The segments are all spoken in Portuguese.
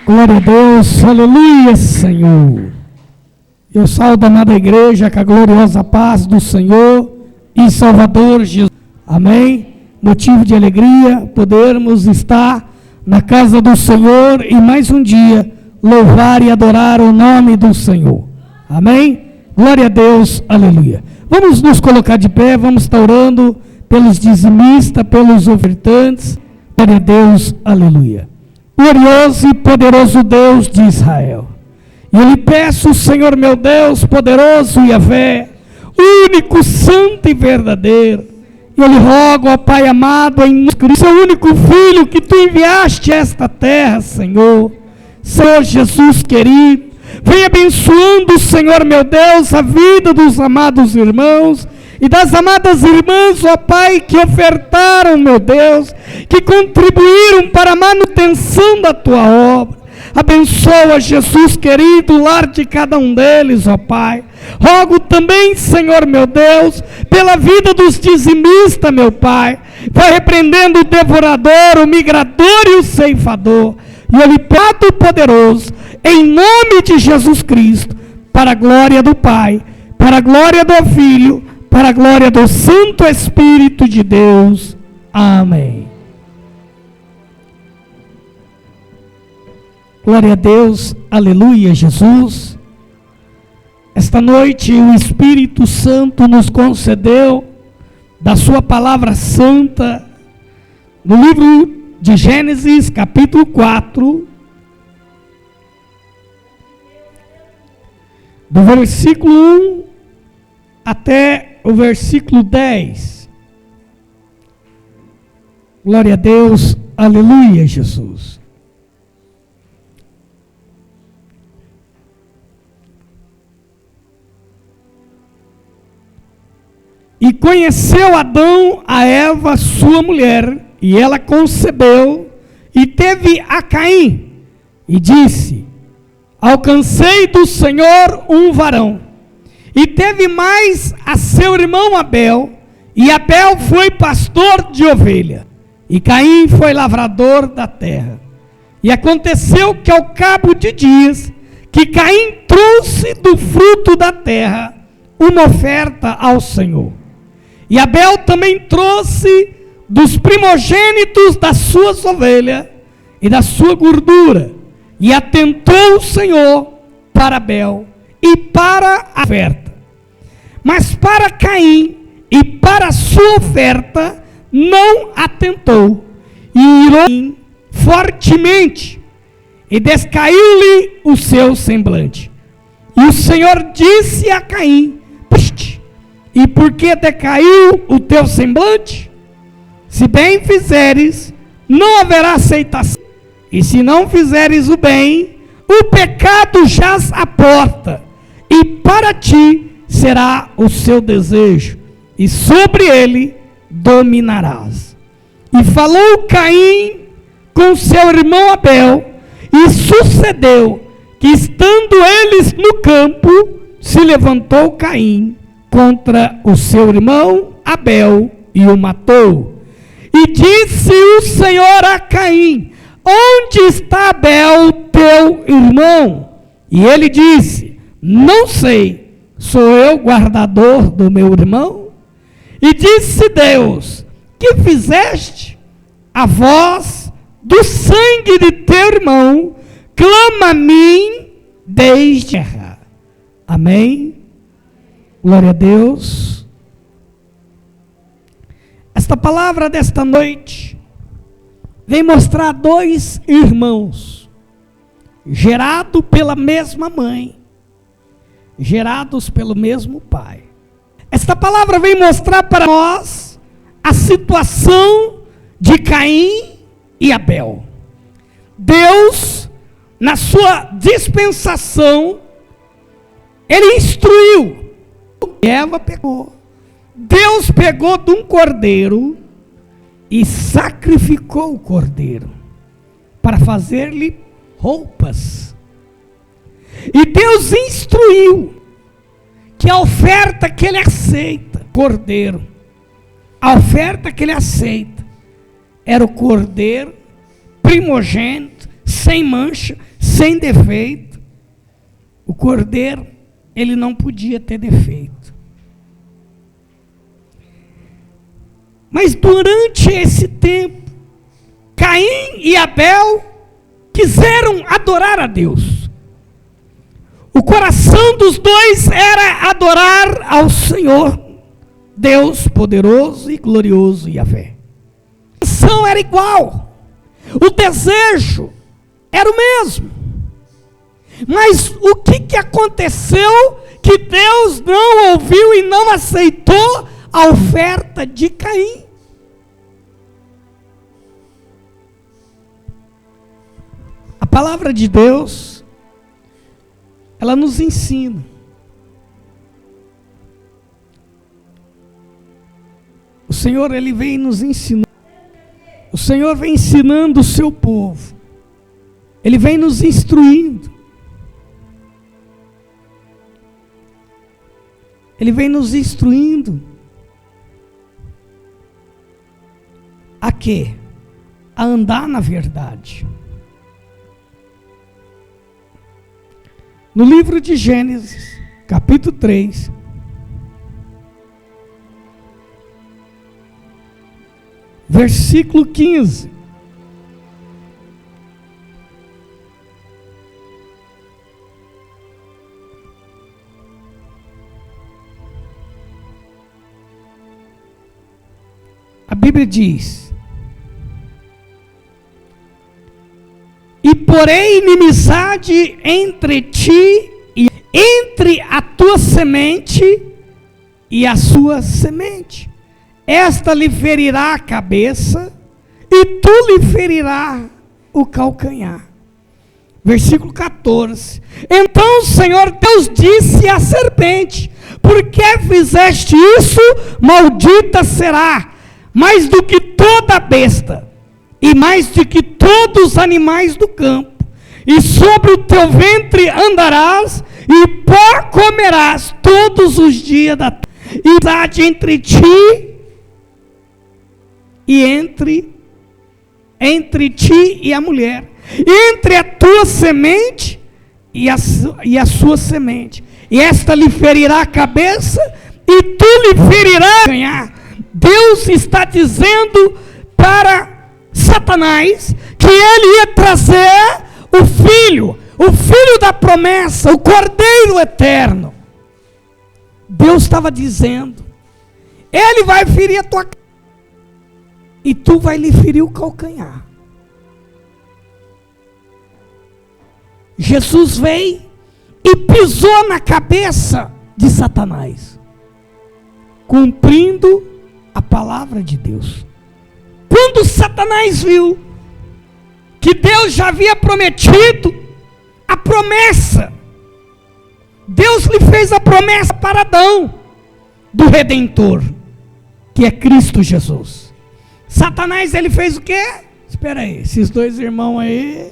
Glória a Deus, aleluia, Senhor. Eu saúdo a amada igreja com a gloriosa paz do Senhor e Salvador Jesus. Amém? Motivo de alegria podermos estar na casa do Senhor e mais um dia louvar e adorar o nome do Senhor. Amém? Glória a Deus, aleluia. Vamos nos colocar de pé, vamos estar orando pelos dizimistas, pelos ofertantes. Glória a Deus, aleluia. Glorioso e poderoso Deus de Israel, e eu lhe peço, Senhor meu Deus, poderoso Yahvé, único, santo e verdadeiro, e eu lhe rogo, ó Pai amado, em Cristo, seu único Filho que tu enviaste a esta terra, Senhor, Senhor Jesus querido, vem abençoando, Senhor meu Deus, a vida dos amados irmãos, e das amadas irmãs, ó Pai, que ofertaram, meu Deus, que contribuíram para a manutenção da tua obra. Abençoa, Jesus querido, o lar de cada um deles, ó Pai. Rogo também, Senhor meu Deus, pela vida dos dizimistas, meu Pai. Vai repreendendo o devorador, o migrador e o ceifador. E eu lhe peço, poderoso, em nome de Jesus Cristo, para a glória do Pai, para a glória do Filho, para a glória do Santo Espírito de Deus. Amém. Glória a Deus, aleluia, Jesus. Esta noite o Espírito Santo nos concedeu da sua palavra santa, no livro de Gênesis, capítulo 4, do versículo 1 até o versículo 10. Glória a Deus, aleluia, Jesus. E conheceu Adão a Eva, sua mulher, e ela concebeu, e teve a Caim, e disse: alcancei do Senhor um varão. E teve mais a seu irmão Abel, e Abel foi pastor de ovelha, e Caim foi lavrador da terra. E aconteceu que ao cabo de dias, que Caim trouxe do fruto da terra uma oferta ao Senhor. E Abel também trouxe dos primogênitos das suas ovelhas e da sua gordura. E atentou o Senhor para Abel e para a oferta. Mas para Caim e para a sua oferta não atentou. E irou fortemente e descaiu-lhe o seu semblante. E o Senhor disse a Caim: e por que decaiu o teu semblante? Se bem fizeres, não haverá aceitação. E se não fizeres o bem, o pecado jaz à porta, e para ti será o seu desejo, e sobre ele dominarás. E falou Caim com seu irmão Abel, e sucedeu que, estando eles no campo, se levantou Caim contra o seu irmão Abel e o matou. E disse o Senhor a Caim: onde está Abel, teu irmão? E ele disse: não sei, sou eu guardador do meu irmão? E disse Deus: que fizeste? A voz do sangue de teu irmão clama a mim desde a terra. Amém? Glória a Deus. Esta palavra desta noite vem mostrar dois irmãos, gerados pela mesma mãe, gerados pelo mesmo pai. Esta palavra vem mostrar para nós a situação de Caim e Abel. Deus, na sua dispensação, ele instruiu. Eva pegou. Deus pegou de um cordeiro e sacrificou o cordeiro para fazer-lhe roupas. E Deus instruiu que a oferta que ele aceita, cordeiro, a oferta que ele aceita era o cordeiro primogênito, sem mancha, sem defeito. O cordeiro, ele não podia ter defeito. Mas durante esse tempo, Caim e Abel quiseram adorar a Deus. O coração dos dois era adorar ao Senhor, Deus poderoso e glorioso, Yahvé. A ação era igual, o desejo era o mesmo. Mas o que aconteceu que Deus não ouviu e não aceitou a oferta de Caim? A palavra de Deus, ela nos ensina. O Senhor, Ele vem nos ensinando. O Senhor vem ensinando o seu povo. Ele vem nos instruindo. Ele vem nos instruindo a quê? A andar na verdade. No livro de Gênesis, capítulo 3, versículo 15. A Bíblia diz: e porém inimizade entre ti e entre a tua semente e a sua semente. Esta lhe ferirá a cabeça e tu lhe ferirá o calcanhar. Versículo 14. Então o Senhor Deus disse à serpente: por que fizeste isso? Maldita será mais do que toda besta, e mais do que todos os animais do campo, e sobre o teu ventre andarás, e pó comerás todos os dias da terra, e amizade entre ti e entre ti e a mulher, entre a tua semente e a sua semente, e esta lhe ferirá a cabeça, e tu lhe ferirás o calcanhar. Deus está dizendo para Satanás que ele ia trazer o filho da promessa, o Cordeiro eterno. Deus estava dizendo: ele vai ferir a tua cabeça e tu vai lhe ferir o calcanhar. Jesus veio e pisou na cabeça de Satanás, cumprindo a palavra de Deus. Quando Satanás viu que Deus já havia prometido a promessa, Deus lhe fez a promessa para Adão do Redentor, que é Cristo Jesus. Satanás, ele fez o quê? Espera aí, esses dois irmãos aí.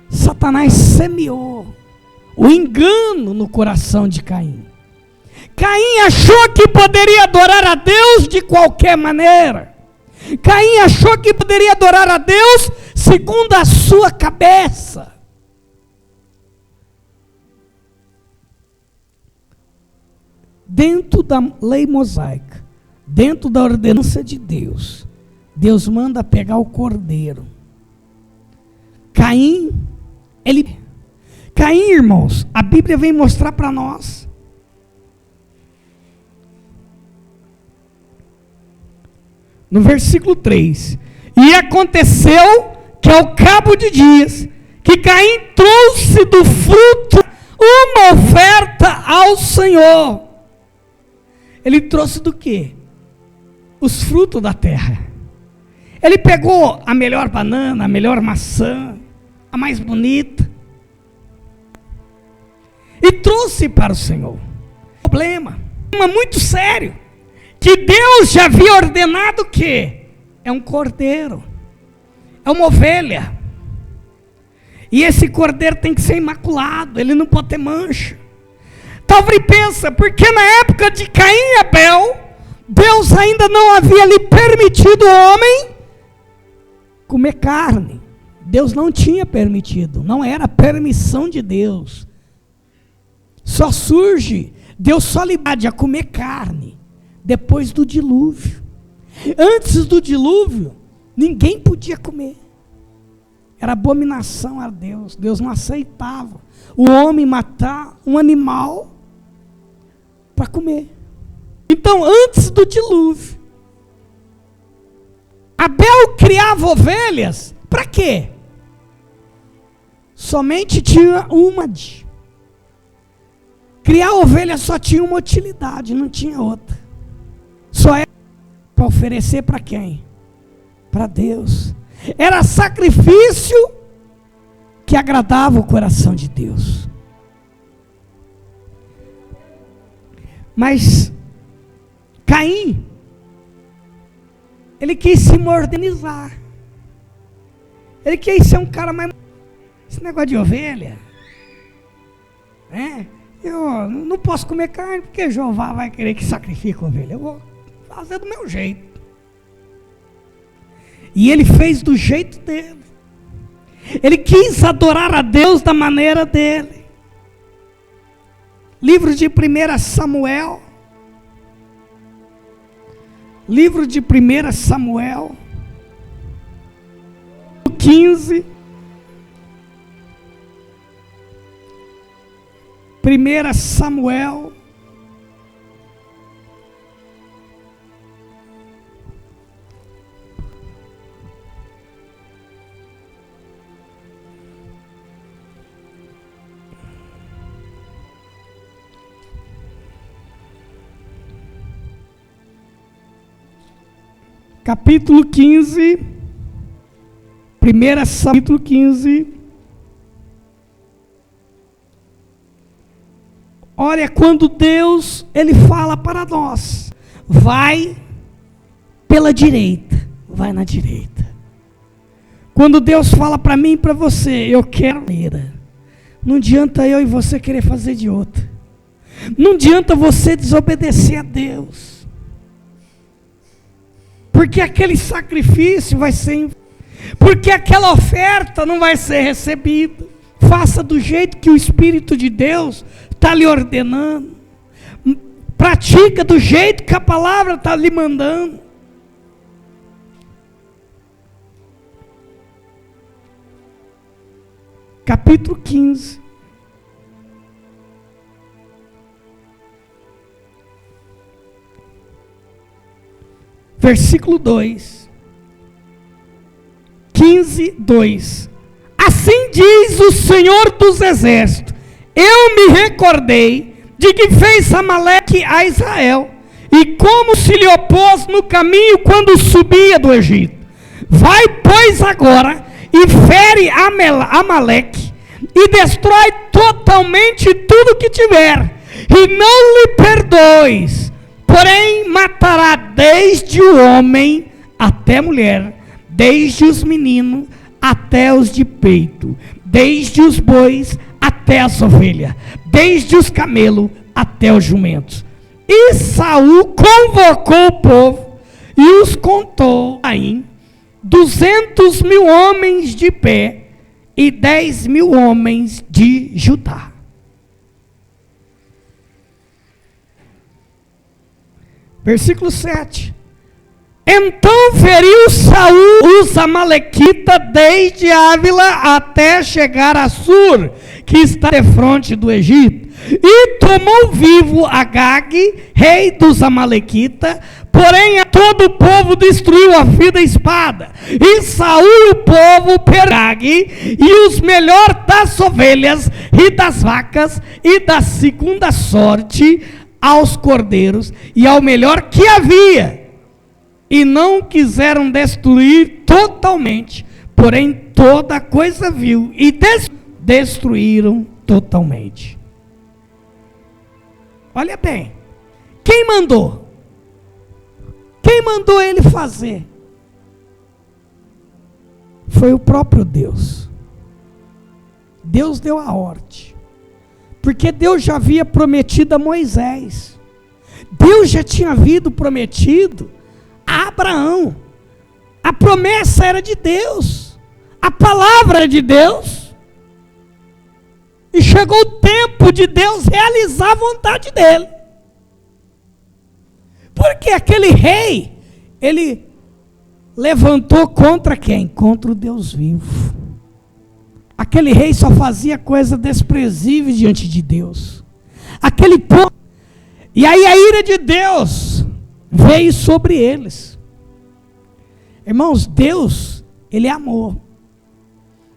Satanás semeou o engano no coração de Caim. Caim achou que poderia adorar a Deus de qualquer maneira. Caim achou que poderia adorar a Deus segundo a sua cabeça. Dentro da lei mosaica, dentro da ordenança de Deus, Deus manda pegar o cordeiro. Caim, irmãos, a Bíblia vem mostrar para nós. No versículo 3, e aconteceu que ao cabo de dias, que Caim trouxe do fruto uma oferta ao Senhor. Ele trouxe do quê? Os frutos da terra. Ele pegou a melhor banana, a melhor maçã, a mais bonita, e trouxe para o Senhor. Problema muito sério, que Deus já havia ordenado que é um cordeiro, é uma ovelha, e esse cordeiro tem que ser imaculado, ele não pode ter mancha. Talvez pensa, porque na época de Caim e Abel, Deus ainda não havia lhe permitido o homem comer carne, Deus não tinha permitido, não era permissão de Deus. Só surge, Deus só libera a comer carne depois do dilúvio. Antes do dilúvio, ninguém podia comer. Era abominação a Deus. Deus não aceitava o homem matar um animal para comer. Então, antes do dilúvio, Abel criava ovelhas. Para quê? Somente tinha uma. Criar ovelha só tinha uma utilidade, não tinha outra. Só era para oferecer para quem? Para Deus. Era sacrifício que agradava o coração de Deus. Mas Caim, ele quis se modernizar. Ele quis ser um cara mais... Esse negócio de ovelha, eu não posso comer carne porque Jeová vai querer que sacrifique a ovelha. Eu vou fazer do meu jeito. E ele fez do jeito dele. Ele quis adorar a Deus da maneira dele. Livro de 1 Samuel. Livro de 1 Samuel 15. 1 Samuel capítulo 15, 1 Samuel capítulo 15. Olha, quando Deus, Ele fala para nós, vai pela direita, vai na direita. Quando Deus fala para mim e para você, eu quero maneira. Não adianta eu e você querer fazer de outra. Não adianta você desobedecer a Deus. Porque aquele sacrifício vai ser... Porque aquela oferta não vai ser recebida. Faça do jeito que o Espírito de Deus está lhe ordenando. Pratica do jeito que a palavra está lhe mandando. Capítulo 15. Versículo 2. 15, 2. Assim diz o Senhor dos Exércitos: eu me recordei de que fez Amaleque a Israel, e como se lhe opôs no caminho quando subia do Egito. Vai, pois, agora, e fere Amaleque, e destrói totalmente tudo que tiver, e não lhe perdoes, porém matará desde o homem até a mulher, desde os meninos até os de peito, desde os bois até as ovelhas, desde os camelos até os jumentos. E Saul convocou o povo e os contou aí 200.000 homens de pé e 10.000 homens de Judá. Versículo 7. Então feriu Saul os amalequitas desde Ávila até chegar a Sur, que está defronte do Egito, e tomou vivo Agag, rei dos amalequitas, porém a todo o povo destruiu a fio da espada. E Saul e o povo perdeu Agag, e os melhores das ovelhas e das vacas, e da segunda sorte aos cordeiros, e ao melhor que havia. E não quiseram destruir totalmente, porém toda coisa vil, e destruíram totalmente. Olha bem, quem mandou? Quem mandou ele fazer? Foi o próprio Deus. Deus deu a ordem, porque Deus já havia prometido a Moisés. Deus já tinha havido prometido a Abraão. A promessa era de Deus. a palavra de Deus. E chegou o tempo de Deus realizar a vontade dele. Porque aquele rei, ele levantou contra quem? Contra o Deus vivo. Aquele rei só fazia coisa desprezível diante de Deus. Aquele povo. E aí a ira de Deus veio sobre eles. Irmãos, Deus, Ele é amor.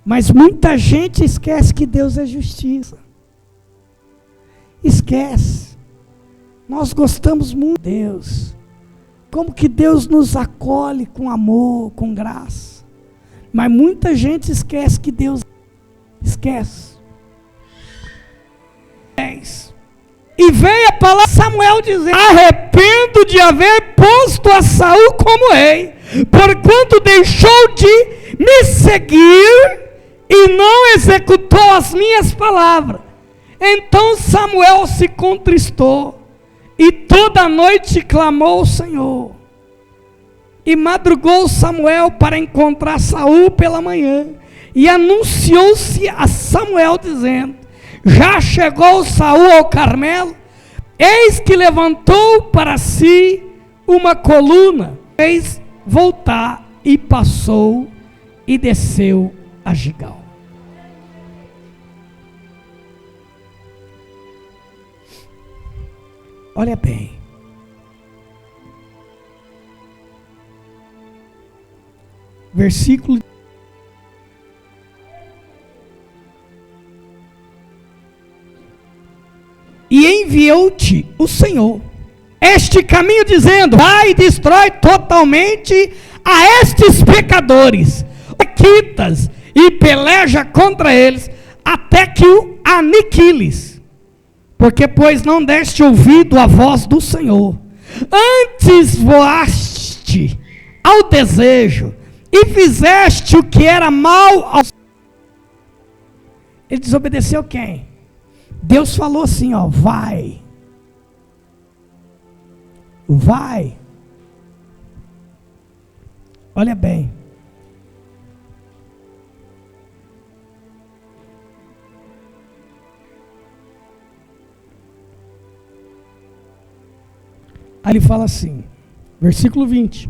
Mas muita gente esquece que Deus é justiça. Esquece. Nós gostamos muito de Deus. Como que Deus nos acolhe com amor, com graça. Mas muita gente esquece que Deus esquece. E veio a palavra de Samuel dizendo: arrependo de haver posto a Saul como rei, porquanto deixou de me seguir e não executou as minhas palavras. Então Samuel se contristou e toda noite clamou ao Senhor. E madrugou Samuel para encontrar Saul pela manhã, e anunciou-se a Samuel dizendo: já chegou Saul ao Carmelo, eis que levantou para si uma coluna, fez voltar e passou e desceu a Gigal. Olha bem. Versículo. E enviou-te o Senhor este caminho, dizendo: vai e destrói totalmente a estes pecadores, quitas, e peleja contra eles, até que o aniquiles. Porque, pois, não deste ouvido à voz do Senhor, antes voaste ao desejo, e fizeste o que era mal ao... Ele desobedeceu quem? Deus falou assim, ó, vai. Vai. Olha bem. Aí ele fala assim, versículo 20.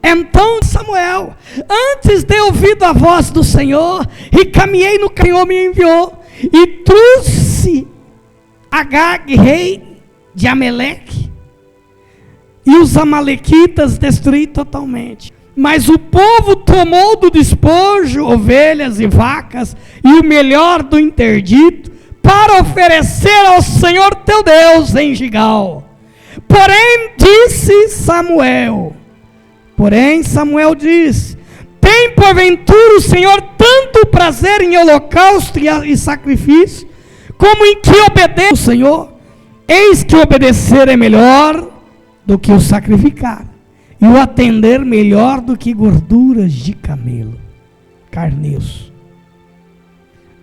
Então Samuel, antes de ouvido a voz do Senhor, e caminhei no caminho, me enviou, e trouxe Agag, rei de Ameleque, e os amalequitas destruí totalmente. Mas o povo tomou do despojo ovelhas e vacas, e o melhor do interdito, para oferecer ao Senhor teu Deus em Gigal. Porém Samuel disse: tem porventura o Senhor tanto prazer em holocausto e sacrifício, como em que obedeça o Senhor? Eis que obedecer é melhor do que o sacrificar, e o atender melhor do que gorduras de camelo, carneiros.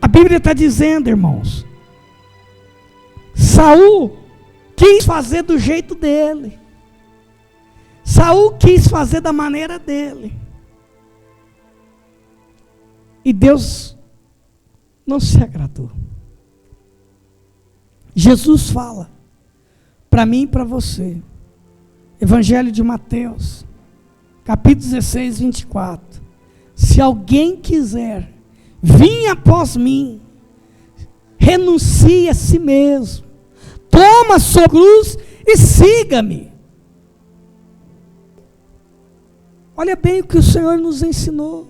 A Bíblia está dizendo, irmãos, Saul quis fazer do jeito dele. Saul quis fazer da maneira dele. E Deus não se agradou. Jesus fala para mim e para você. Evangelho de Mateus, capítulo 16, 24. Se alguém quiser vir após mim, renuncie a si mesmo, toma a sua cruz e siga-me. Olha bem o que o Senhor nos ensinou.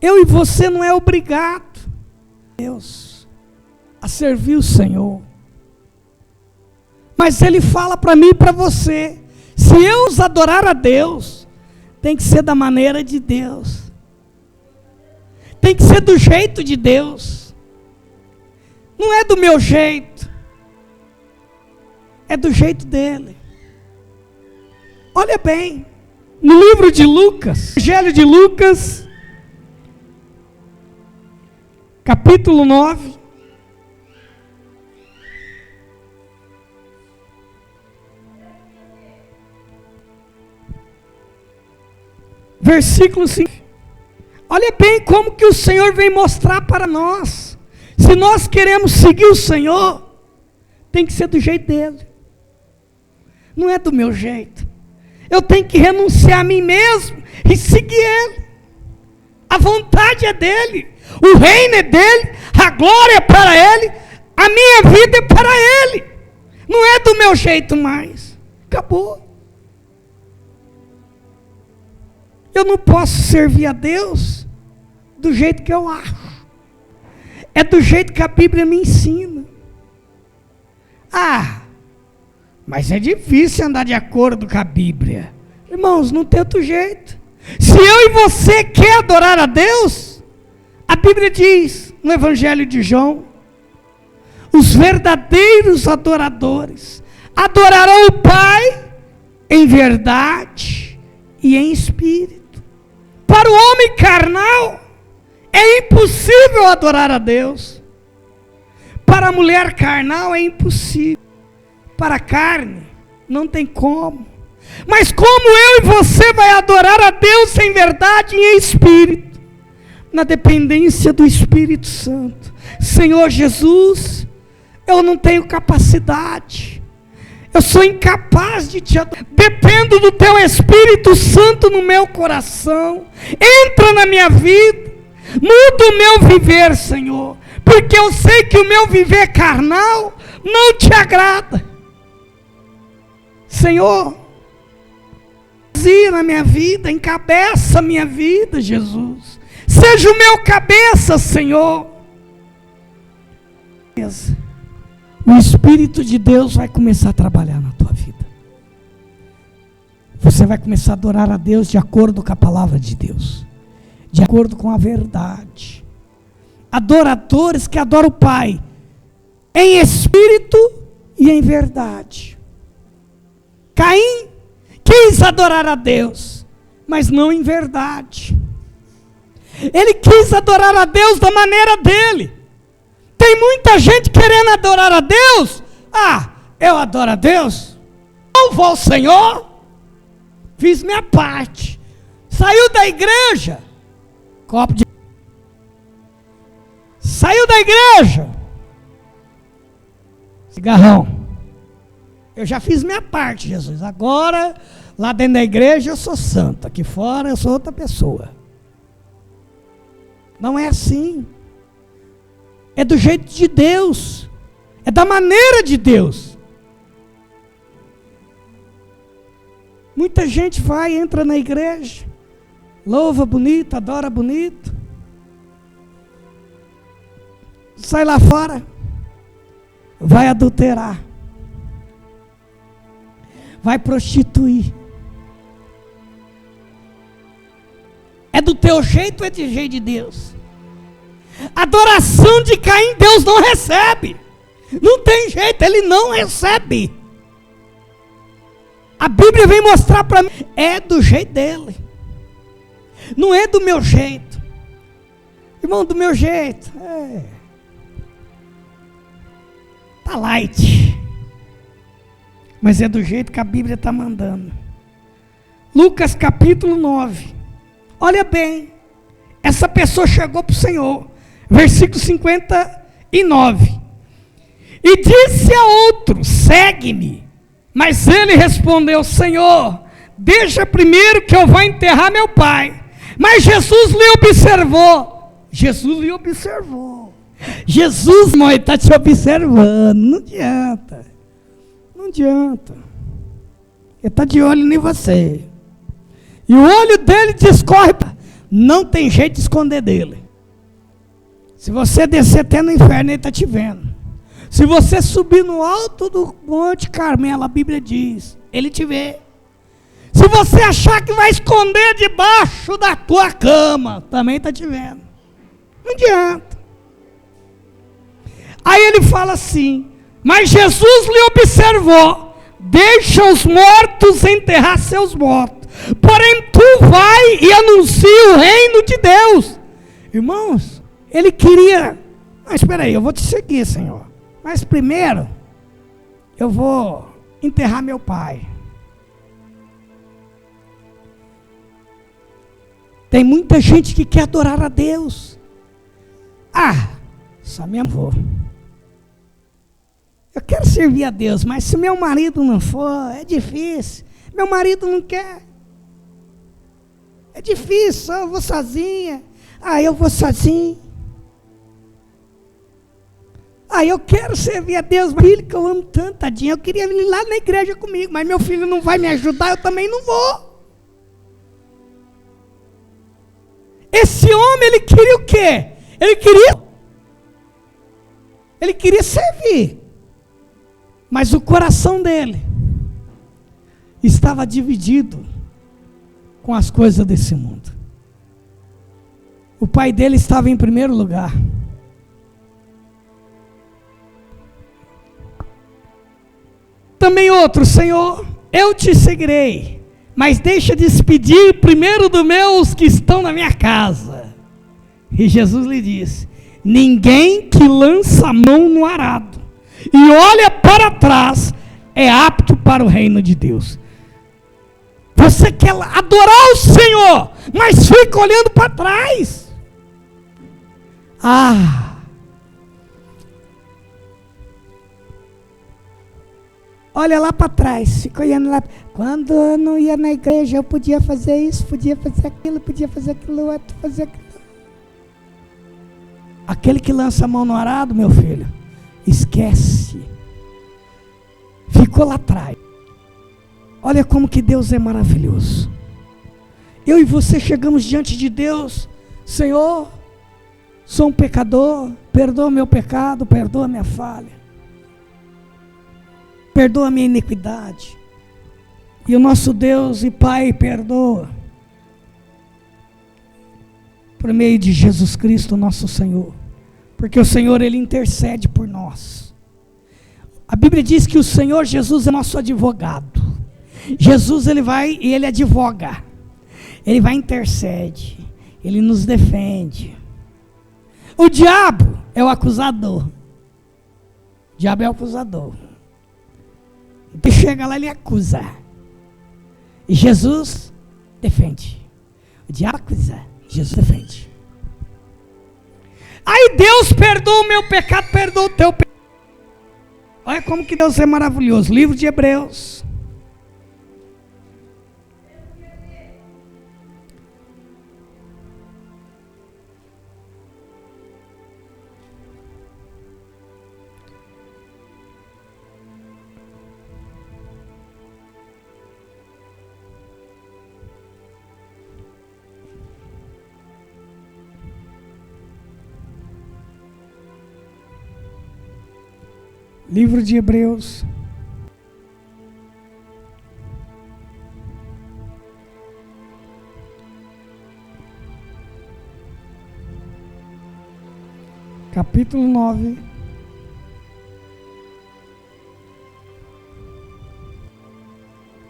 Eu e você não é obrigado, Deus, a servir o Senhor. Mas Ele fala para mim e para você, se eu os adorar a Deus, tem que ser da maneira de Deus. Tem que ser do jeito de Deus. Não é do meu jeito. É do jeito dele. Olha bem. No livro de Lucas, Evangelho de Lucas, capítulo 9, versículo 5. Olha bem como que o Senhor vem mostrar para nós. Se nós queremos seguir o Senhor, tem que ser do jeito dele. Não é do meu jeito. Eu tenho que renunciar a mim mesmo e seguir ele. A vontade é dele. O reino é dele. A glória é para ele. A minha vida é para ele. Não é do meu jeito mais. Acabou. Eu não posso servir a Deus do jeito que eu acho. É do jeito que a Bíblia me ensina. Mas é difícil andar de acordo com a Bíblia. Irmãos, não tem outro jeito. Se eu e você quer adorar a Deus, a Bíblia diz no Evangelho de João, os verdadeiros adoradores adorarão o Pai em verdade e em espírito. Para o homem carnal, é impossível adorar a Deus. Para a mulher carnal é impossível. Para a carne, não tem como. Mas como eu e você vai adorar a Deus em verdade e em espírito? Na dependência do Espírito Santo. Senhor Jesus, eu não tenho capacidade. Eu sou incapaz de te adorar. Dependo do teu Espírito Santo no meu coração. Entra na minha vida. Muda o meu viver, Senhor. Porque eu sei que o meu viver carnal não te agrada. Senhor, na minha vida, encabeça a minha vida, Jesus. Seja o meu cabeça, Senhor. O Espírito de Deus vai começar a trabalhar na tua vida. Você vai começar a adorar a Deus de acordo com a palavra de Deus, de acordo com a verdade. Adoradores que adoram o Pai em espírito e em verdade. Caim quis adorar a Deus, mas não em verdade. Ele quis adorar a Deus da maneira dele. Tem muita gente querendo adorar a Deus. Eu adoro a Deus, louvo ao Senhor, fiz minha parte. Saiu da igreja, saiu da igreja, cigarrão. Eu já fiz minha parte, Jesus. Agora, lá dentro da igreja eu sou santo. Aqui fora eu sou outra pessoa. Não é assim. É do jeito de Deus. É da maneira de Deus. Muita gente entra na igreja, louva bonito, adora bonito. Sai lá fora, vai adulterar. Vai prostituir. É do teu jeito ou é do jeito de Deus? Adoração de Caim Deus não recebe. Não tem jeito, ele não recebe. A Bíblia vem mostrar para mim, é do jeito dele. Não é do meu jeito. Irmão, do meu jeito. Tá light. Mas é do jeito que a Bíblia está mandando. Lucas capítulo 9. Olha bem. Essa pessoa chegou para o Senhor. Versículo 59. E disse a outro, segue-me. Mas ele respondeu, Senhor, deixa primeiro que eu vá enterrar meu pai. Mas Jesus lhe observou. Jesus, irmão, está te observando. Não adianta. Não adianta. Ele está de olho em você. E o olho dele discorre. Não tem jeito de esconder dele. Se você descer até no inferno, ele está te vendo. Se você subir no alto do Monte Carmelo, a Bíblia diz, ele te vê. Se você achar que vai esconder debaixo da tua cama, também está te vendo. Não adianta. Aí ele fala assim, mas Jesus lhe observou, deixa os mortos enterrar seus mortos, porém tu vai e anuncia o reino de Deus. Irmãos, ele queria, mas espera aí, eu vou te seguir, Senhor, mas primeiro eu vou enterrar meu pai. Tem muita gente que quer adorar a Deus. Só minha avó. Eu quero servir a Deus, mas se meu marido não for, é difícil. Meu marido não quer. É difícil, só eu vou sozinha. Eu vou sozinho. Eu quero servir a Deus, mas filho que eu amo tanto, tadinho. Eu queria ir lá na igreja comigo, mas meu filho não vai me ajudar, eu também não vou. Esse homem, ele queria o quê? Ele queria servir. Mas o coração dele estava dividido com as coisas desse mundo. O pai dele estava em primeiro lugar. Também outro: Senhor, eu te seguirei, mas deixa despedir primeiro dos meus que estão na minha casa. E Jesus lhe disse: ninguém que lança a mão no arado e olha para trás é apto para o reino de Deus. Você quer adorar o Senhor, mas fica olhando para trás. Olha lá para trás, fica olhando lá. Quando eu não ia na igreja, eu podia fazer isso, podia fazer aquilo outro, fazer aquilo. Aquele que lança a mão no arado, meu filho, esquece. Ficou lá atrás. Olha como que Deus é maravilhoso. Eu e você chegamos diante de Deus: Senhor, sou um pecador, perdoa meu pecado, perdoa minha falha, perdoa a minha iniquidade. E o nosso Deus e Pai perdoa, por meio de Jesus Cristo, nosso Senhor. Porque o Senhor, Ele intercede por nós. A Bíblia diz que o Senhor Jesus é nosso advogado. Jesus, Ele vai e Ele advoga. Ele vai e intercede. Ele nos defende. O diabo é o acusador. O diabo é o acusador. Ele chega lá, ele acusa. E Jesus defende. O diabo acusa, Jesus defende. Aí Deus perdoa o meu pecado, perdoa o teu pecado. Olha como que Deus é maravilhoso. Livro de Hebreus. Livro de Hebreus. Capítulo 9.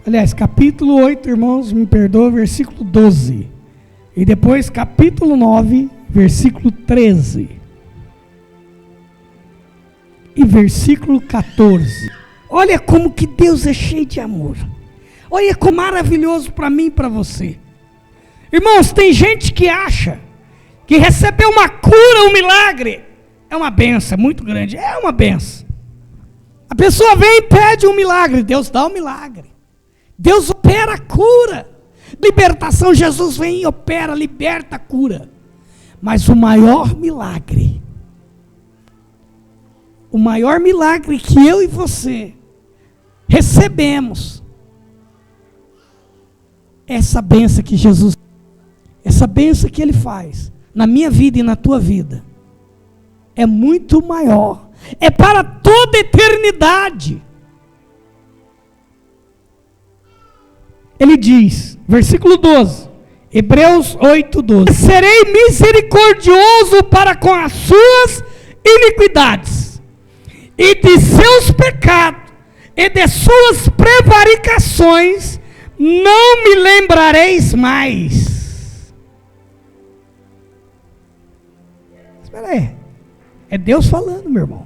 Aliás, capítulo 8, irmãos, me perdoa, versículo 12. E depois capítulo 9, versículo 13. E versículo 14. Olha como que Deus é cheio de amor. Olha como maravilhoso para mim e para você. Irmãos, tem gente que acha que receber uma cura, um milagre, é uma benção muito grande. É uma benção. A pessoa vem e pede um milagre, Deus dá um milagre. Deus opera a cura. Libertação, Jesus vem e opera, liberta a cura. Mas o maior milagre que eu e você recebemos, essa bênção que Jesus, essa bênção que Ele faz na minha vida e na tua vida, é muito maior, é para toda a eternidade. Ele diz, versículo 12, Hebreus 8, 12: serei misericordioso para com as suas iniquidades, e de seus pecados, e de suas prevaricações, não me lembrareis mais. Espera aí, é Deus falando, meu irmão.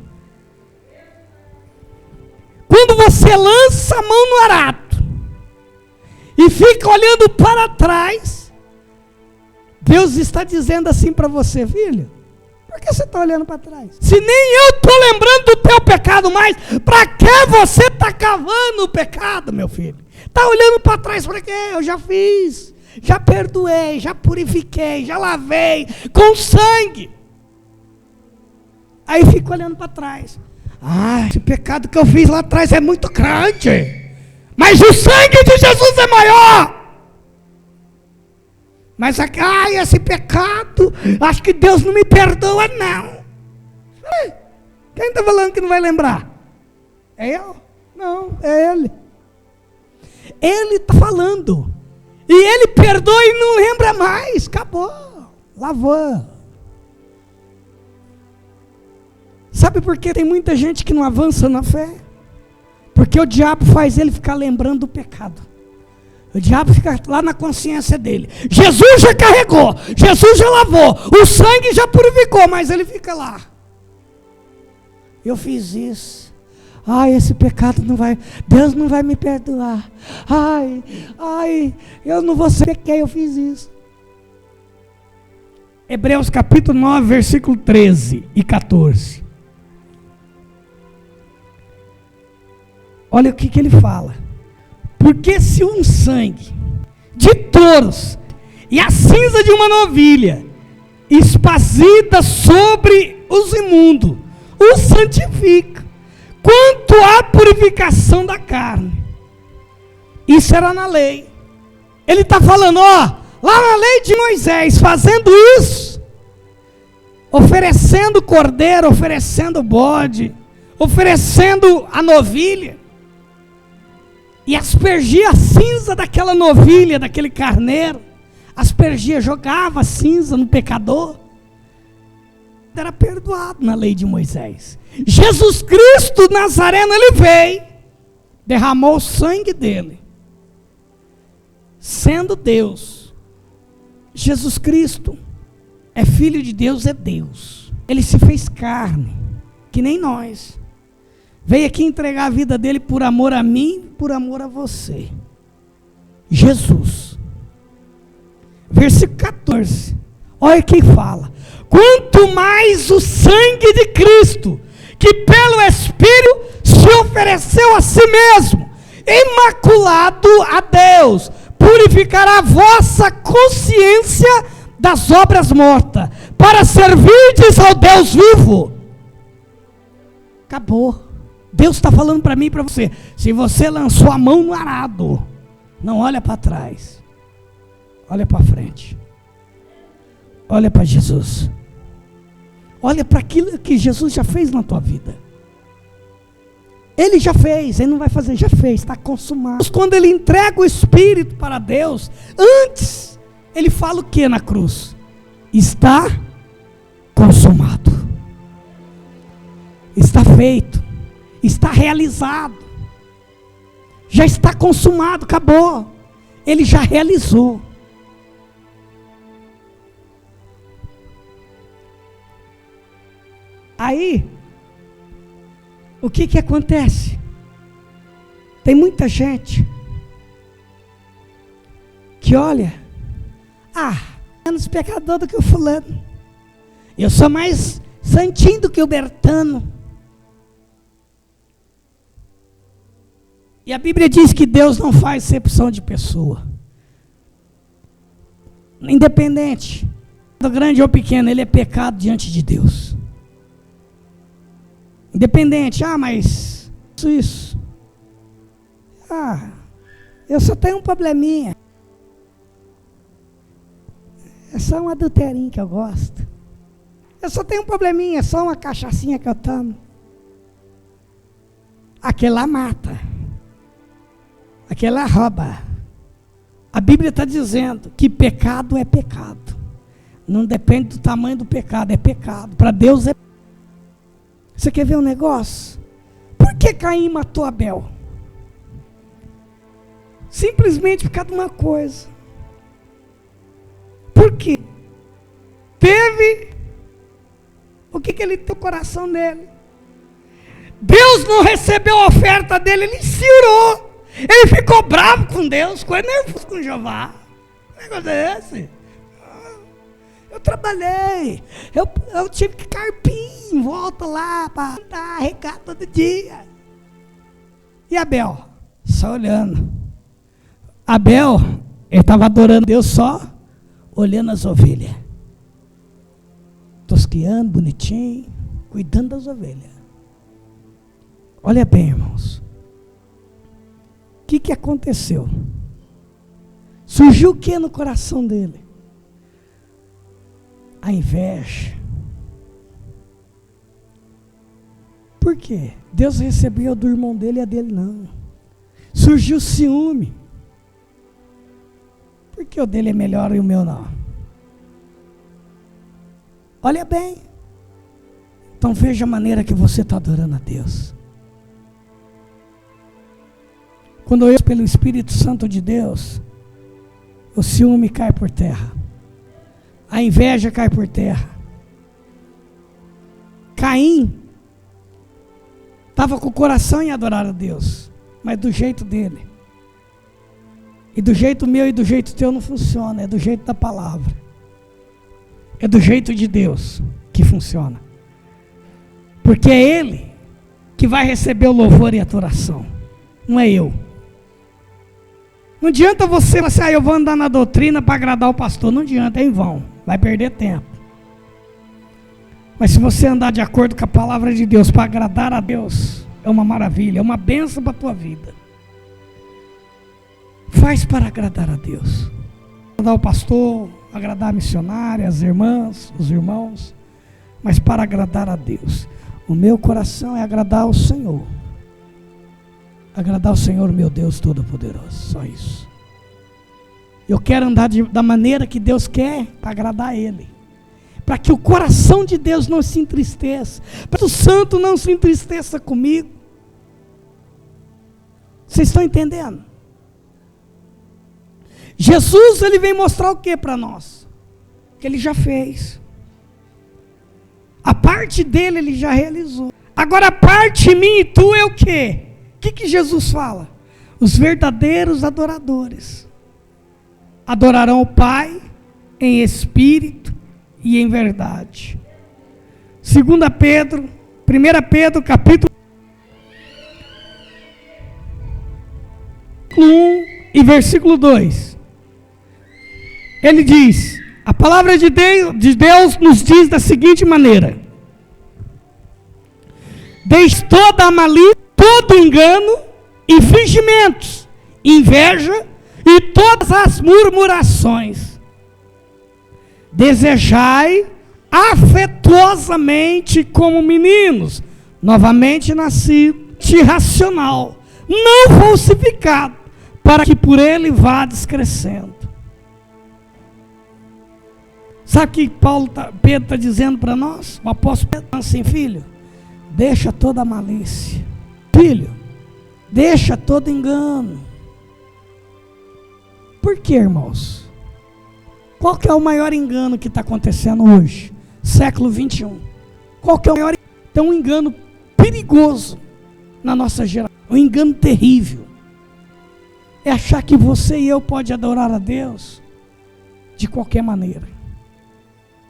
Quando você lança a mão no arado, e fica olhando para trás, Deus está dizendo assim para você, filho, por que você está olhando para trás? Se nem eu estou lembrando do teu pecado mais, para que você está cavando o pecado, meu filho? Está olhando para trás para quê? Eu já fiz, já perdoei, já purifiquei, já lavei com sangue. Aí fica olhando para trás. Esse pecado que eu fiz lá atrás é muito grande, mas o sangue de Jesus é maior. Mas, esse pecado, acho que Deus não me perdoa, não. Quem está falando que não vai lembrar? É eu? Não, é Ele. Ele está falando. E Ele perdoa e não lembra mais. Acabou. Lavou. Sabe por que tem muita gente que não avança na fé? Porque o diabo faz ele ficar lembrando do pecado. O diabo fica lá na consciência dele. Jesus já carregou, Jesus já lavou, o sangue já purificou, mas ele fica lá. Eu fiz isso. Esse pecado não vai, Deus não vai me perdoar. Eu não vou ser quem eu fiz isso. Hebreus capítulo 9, versículo 13 e 14. Olha o que ele fala. Porque se um sangue de touros e a cinza de uma novilha espazida sobre os imundos os santifica, quanto à purificação da carne, isso era na lei. Ele está falando, lá na lei de Moisés, fazendo isso, oferecendo cordeiro, oferecendo bode, oferecendo a novilha, e aspergia a cinza daquela novilha, daquele carneiro, aspergia, jogava a cinza no pecador, era perdoado na lei de Moisés. Jesus Cristo Nazareno, ele veio, derramou o sangue dele, sendo Deus. Jesus Cristo é filho de Deus, é Deus. Ele se fez carne, que nem nós. Veio aqui entregar a vida dele por amor a mim, por amor a você. Jesus. Versículo 14. Olha quem fala. Quanto mais o sangue de Cristo, que pelo Espírito se ofereceu a si mesmo, imaculado a Deus, purificará a vossa consciência das obras mortas, para servirdes ao Deus vivo. Acabou. Deus está falando para mim e para você. Se você lançou a mão no arado, não olha para trás, olha para frente, olha para Jesus, olha para aquilo que Jesus já fez na tua vida. Ele já fez, ele não vai fazer, já fez, está consumado. Quando ele entrega o Espírito para Deus, antes ele fala o que na cruz? Está consumado, está feito, está realizado, já está consumado, acabou, ele já realizou. Aí, o que acontece? Tem muita gente que olha, menos pecador do que o fulano, eu sou mais santinho do que o Bertano. E a Bíblia diz que Deus não faz acepção de pessoa. Independente, grande ou pequeno, ele é pecado diante de Deus. Independente, mas isso. Eu só tenho um probleminha. É só um adulterinho que eu gosto. Eu só tenho um probleminha, é só uma cachaçinha que eu tomo. Aquele lá mata. Aquele lá rouba. A Bíblia está dizendo que pecado é pecado. Não depende do tamanho do pecado, é pecado. Para Deus é. Você quer ver um negócio? Por que Caim matou Abel? Simplesmente por causa de uma coisa. Por quê? Teve o que ele tem no coração dele. Deus não recebeu a oferta dele, ele ciurou. Ele ficou bravo com Deus, ficou nervoso com Jeová. Que negócio é esse? Eu trabalhei, eu tive que carpir em volta lá para arregar todo dia. E Abel? Só olhando. Abel, ele estava adorando Deus só olhando as ovelhas. Tosqueando, bonitinho, cuidando das ovelhas. Olha bem, irmãos. O que aconteceu? Surgiu o que no coração dele? A inveja. Por quê? Deus recebeu do irmão dele e a dele não. Surgiu o ciúme. Por que o dele é melhor e o meu não? Olha bem. Então veja a maneira que você está adorando a Deus. Quando eu, pelo Espírito Santo de Deus, o ciúme cai por terra. A inveja cai por terra. Caim estava com o coração em adorar a Deus, mas do jeito dele. E do jeito meu e do jeito teu não funciona, é do jeito da palavra. É do jeito de Deus que funciona. Porque é Ele que vai receber o louvor e a adoração, não é eu. Não adianta você falar, eu vou andar na doutrina para agradar o pastor. Não adianta, é em vão, vai perder tempo. Mas se você andar de acordo com a palavra de Deus, para agradar a Deus, é uma maravilha, é uma bênção para a tua vida. Faz para agradar a Deus. Agradar o pastor, agradar a missionária, as irmãs, os irmãos, mas para agradar a Deus. O meu coração é agradar ao Senhor. Agradar ao Senhor, meu Deus Todo-Poderoso, só isso. Eu quero andar da maneira que Deus quer, para agradar a Ele. Para que o coração de Deus não se entristeça, para que o santo não se entristeça comigo. Vocês estão entendendo? Jesus, ele vem mostrar o que para nós? Que ele já fez. A parte dele, ele já realizou. Agora a parte minha e tu é o quê? O que Jesus fala? Os verdadeiros adoradores adorarão o Pai em espírito e em verdade. 2 Pedro, 1 Pedro capítulo 1 e versículo 2. Ele diz, a palavra de Deus nos diz da seguinte maneira: deixe toda a malícia, todo engano e fingimentos, inveja e todas as murmurações. Desejai afetuosamente como meninos, novamente nascido, racional, não falsificado, para que por ele vades crescendo. Sabe o que Pedro está dizendo para nós? O apóstolo Pedro assim, filho, deixa toda a malícia. Filho, deixa todo engano. Por que, irmãos? Qual que é o maior engano que está acontecendo hoje? Século 21. Qual que é o maior? Tem um engano perigoso na nossa geração. Um engano terrível. É achar que você e eu pode adorar a Deus de qualquer maneira.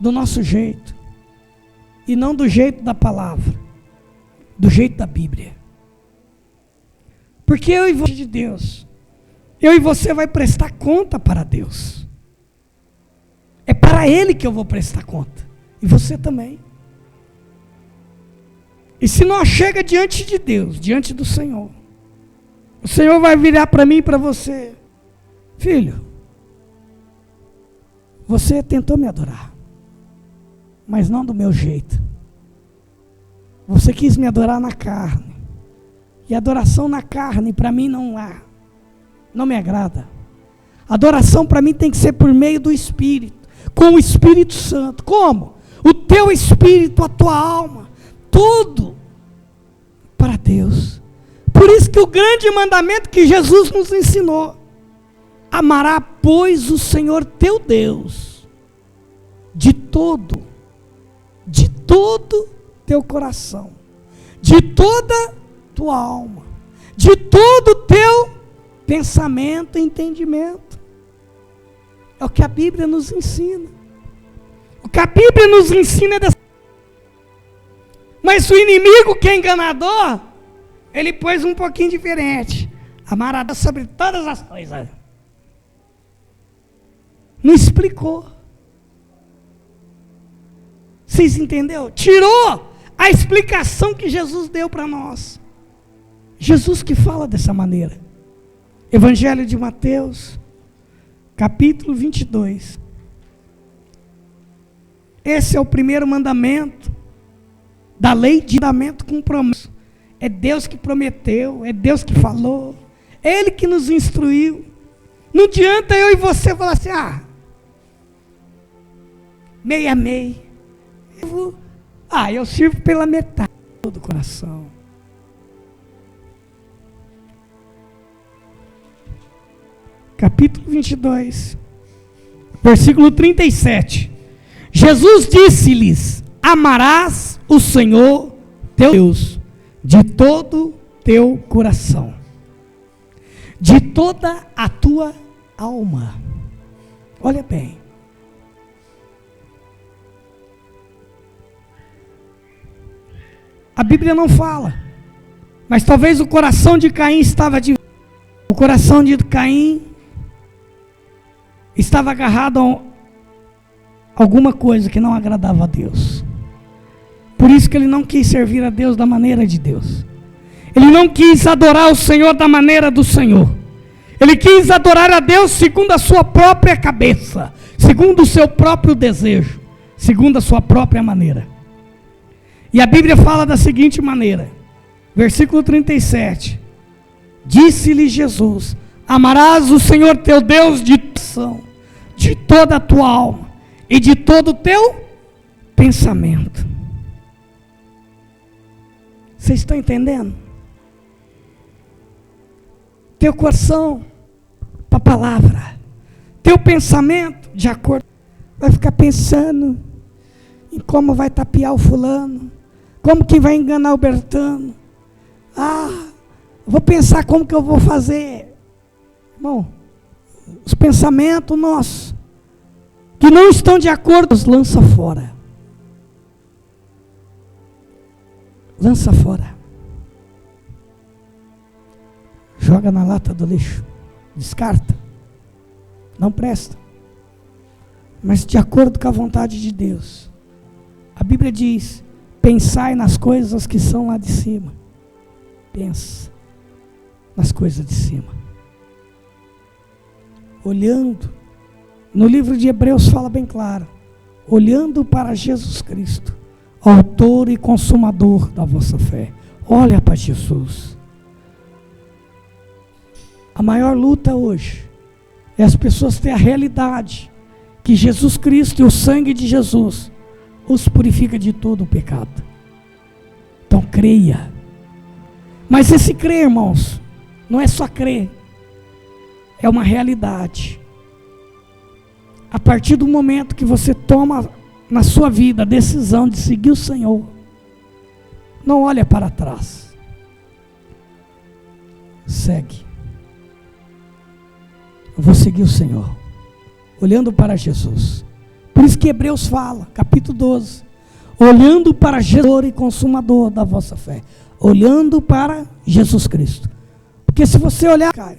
Do nosso jeito. E não do jeito da palavra. Do jeito da Bíblia. Porque eu e você de Deus. Eu e você vai prestar conta para Deus. É para Ele que eu vou prestar conta. E você também. E se nós chega diante de Deus, diante do Senhor, o Senhor vai virar para mim e para você: filho, você tentou me adorar, mas não do meu jeito. Você quis me adorar na carne. E adoração na carne para mim não me agrada. Adoração para mim tem que ser por meio do Espírito, com o Espírito Santo. Como? O teu espírito, a tua alma, tudo para Deus. Por isso que o grande mandamento que Jesus nos ensinou: amará, pois, o Senhor teu Deus de todo teu coração, de toda tua alma, de todo o teu pensamento e entendimento. É o que a Bíblia nos ensina. O que a Bíblia nos ensina é dessa. Mas o inimigo, que é enganador, ele pôs um pouquinho diferente. Amar a Deus sobre todas as coisas. Não explicou. Vocês entenderam? Tirou a explicação que Jesus deu para nós. Jesus que fala dessa maneira. Evangelho de Mateus, capítulo 22. Esse é o primeiro mandamento da lei de mandamento com promessa. É Deus que prometeu, é Deus que falou, é Ele que nos instruiu. Não adianta eu e você falar assim, meia meia. Eu sirvo pela metade do coração. Capítulo 22, versículo 37. Jesus disse-lhes: amarás o Senhor teu Deus de todo teu coração, de toda a tua alma. Olha bem. A Bíblia não fala, mas talvez o coração de Caim estava dividido. O coração de Caim estava agarrado a alguma coisa que não agradava a Deus. Por isso que ele não quis servir a Deus da maneira de Deus. Ele não quis adorar o Senhor da maneira do Senhor. Ele quis adorar a Deus segundo a sua própria cabeça, segundo o seu próprio desejo, segundo a sua própria maneira. E a Bíblia fala da seguinte maneira, versículo 37. Disse-lhe Jesus: amarás o Senhor teu Deus de toda a tua alma e de todo o teu pensamento. Vocês estão entendendo? Teu coração para a palavra, teu pensamento de acordo, vai ficar pensando em como vai tapear o fulano, como que vai enganar o Bertano. Vou pensar como que eu vou fazer. Irmão, os pensamentos nossos que não estão de acordo, lança fora. Lança fora. Joga na lata do lixo. Descarta. Não presta. Mas de acordo com a vontade de Deus. A Bíblia diz: pensai nas coisas que são lá de cima. Pensa nas coisas de cima. Olhando, no livro de Hebreus fala bem claro, olhando para Jesus Cristo, autor e consumador da vossa fé. Olha para Jesus. A maior luta hoje é as pessoas terem a realidade que Jesus Cristo e o sangue de Jesus os purifica de todo o pecado. Então creia. Mas esse crer, irmãos, não é só crer, é uma realidade. A partir do momento que você toma na sua vida a decisão de seguir o Senhor, não olha para trás. Segue. Eu vou seguir o Senhor, olhando para Jesus. Por isso que Hebreus fala, capítulo 12, olhando para Jesus e consumador da vossa fé. Olhando para Jesus Cristo. Porque se você olhar, cara,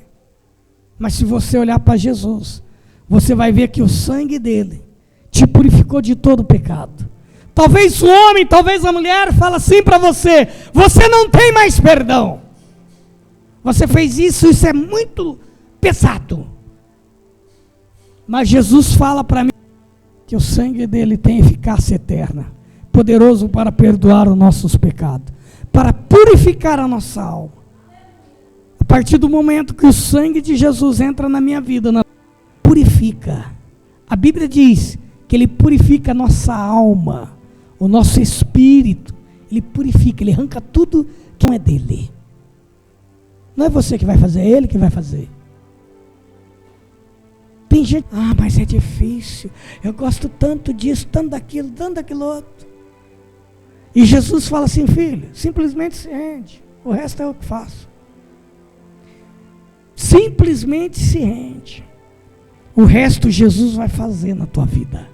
mas se você olhar para Jesus, você vai ver que o sangue dele te purificou de todo o pecado. Talvez o homem, talvez a mulher fala assim para você: você não tem mais perdão. Você fez isso é muito pesado. Mas Jesus fala para mim que o sangue dele tem eficácia eterna, poderoso para perdoar os nossos pecados, para purificar a nossa alma. A partir do momento que o sangue de Jesus entra na minha vida, purifica. A Bíblia diz que ele purifica a nossa alma, o nosso espírito. Ele purifica, ele arranca tudo que não é dele. Não é você que vai fazer, é ele que vai fazer. Tem gente, mas é difícil, eu gosto tanto disso, tanto daquilo outro. E Jesus fala assim: filho, simplesmente se rende, o resto é o que faço. Simplesmente se rende. O resto Jesus vai fazer na tua vida.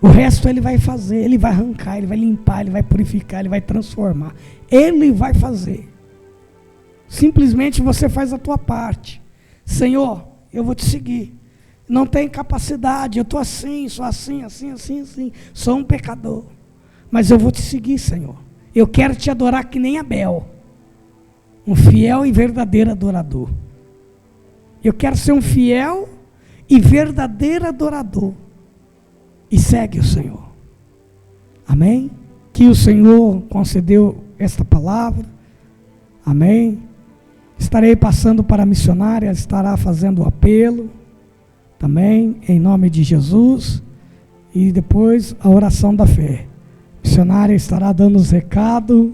O resto Ele vai fazer, Ele vai arrancar, Ele vai limpar, Ele vai purificar, Ele vai transformar. Ele vai fazer. Simplesmente você faz a tua parte. Senhor, eu vou te seguir. Não tenho capacidade, eu estou assim, sou assim. Sou um pecador. Mas eu vou te seguir, Senhor. Eu quero te adorar que nem Abel. Um fiel e verdadeiro adorador. Eu quero ser um fiel e verdadeiro adorador. E segue o Senhor. Amém? Que o Senhor concedeu esta palavra. Amém? Estarei passando para a missionária, ela estará fazendo o apelo. Também, em nome de Jesus. E depois a oração da fé. A missionária estará dando os recados.